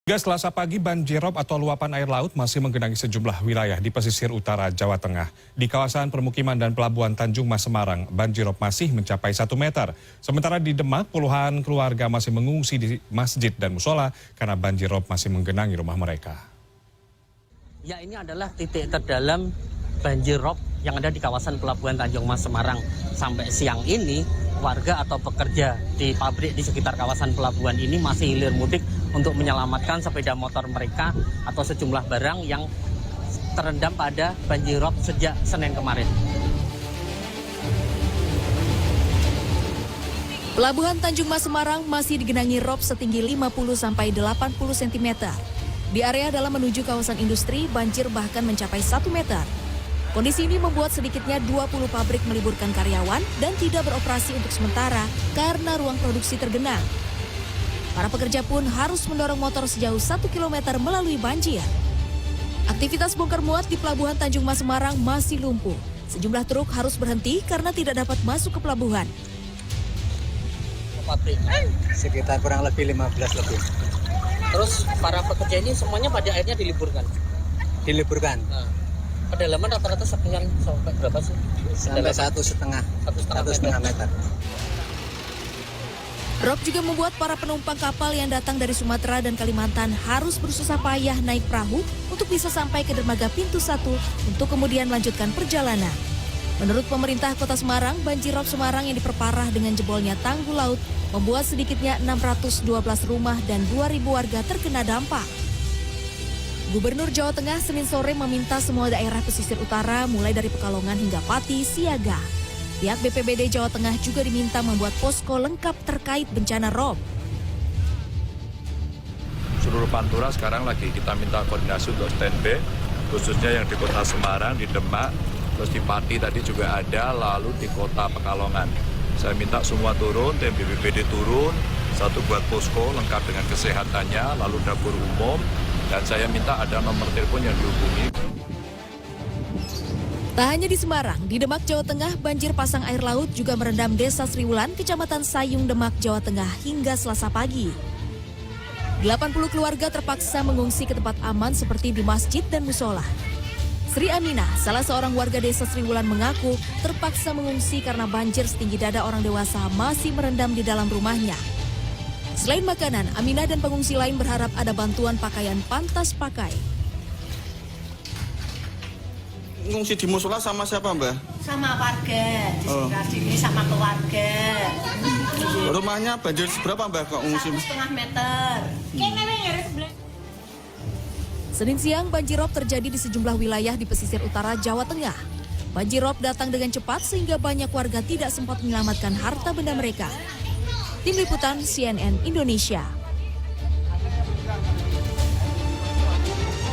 Hingga Selasa pagi, banjirop atau luapan air laut masih menggenangi sejumlah wilayah di pesisir utara Jawa Tengah. Di kawasan permukiman dan pelabuhan Tanjung Mas Semarang, banjirop masih mencapai 1 meter. Sementara di Demak, puluhan keluarga masih mengungsi di masjid dan musola karena banjirop masih menggenangi rumah mereka. Ya, ini adalah titik terdalam banjirop yang ada di kawasan pelabuhan Tanjung Mas Semarang. Sampai siang ini, warga atau pekerja di pabrik di sekitar kawasan pelabuhan ini masih hilir mudik untuk menyelamatkan sepeda motor mereka atau sejumlah barang yang terendam pada banjirop sejak Senin kemarin. Pelabuhan Tanjung Mas Semarang masih digenangi rob setinggi 50-80 cm. Di area dalam menuju kawasan industri, banjir bahkan mencapai 1 meter. Kondisi ini membuat sedikitnya 20 pabrik meliburkan karyawan dan tidak beroperasi untuk sementara karena ruang produksi tergenang. Para pekerja pun harus mendorong motor sejauh 1 km melalui banjir. Aktivitas bongkar muat di Pelabuhan Tanjung Mas Semarang masih lumpuh. Sejumlah truk harus berhenti karena tidak dapat masuk ke pelabuhan. Pabrik Sekitar kurang lebih 15 lebih. Terus para pekerja ini semuanya pada akhirnya diliburkan. Nah, kedalaman rata-rata sampai berapa sih? Sampai 1,5 meter. Rob juga membuat para penumpang kapal yang datang dari Sumatera dan Kalimantan harus bersusah payah naik perahu untuk bisa sampai ke dermaga pintu 1 untuk kemudian melanjutkan perjalanan. Menurut pemerintah Kota Semarang, banjir rob Semarang yang diperparah dengan jebolnya tanggul laut membuat sedikitnya 612 rumah dan 2.000 warga terkena dampak. Gubernur Jawa Tengah Senin sore meminta semua daerah pesisir utara mulai dari Pekalongan hingga Pati siaga. Pihak BPBD Jawa Tengah juga diminta membuat posko lengkap terkait bencana rob. Seluruh Pantura sekarang lagi kita minta koordinasi untuk standby, khususnya yang di Kota Semarang, di Demak, terus di Pati tadi juga ada, lalu di Kota Pekalongan. Saya minta semua turun, tim BPBD turun, satu buat posko lengkap dengan kesehatannya, lalu dapur umum, dan saya minta ada nomor telepon yang dihubungi. Tak hanya di Semarang, di Demak, Jawa Tengah, banjir pasang air laut juga merendam Desa Sriwulan, Kecamatan Sayung, Demak, Jawa Tengah hingga Selasa pagi. 80 keluarga terpaksa mengungsi ke tempat aman seperti di masjid dan musola. Sri Aminah, salah seorang warga Desa Sriwulan mengaku terpaksa mengungsi karena banjir setinggi dada orang dewasa masih merendam di dalam rumahnya. Selain makanan, Aminah dan pengungsi lain berharap ada bantuan pakaian pantas pakai. Ngungsi di musola sama siapa, Mbak? Sama warga, di sekitar sini sama keluarga. Rumahnya banjir seberapa, Mbak, kok ngungsi? 1,5 meter. Senin siang, banjirop terjadi di sejumlah wilayah di pesisir utara Jawa Tengah. Banjirop datang dengan cepat sehingga banyak warga tidak sempat menyelamatkan harta benda mereka. Tim Liputan CNN Indonesia.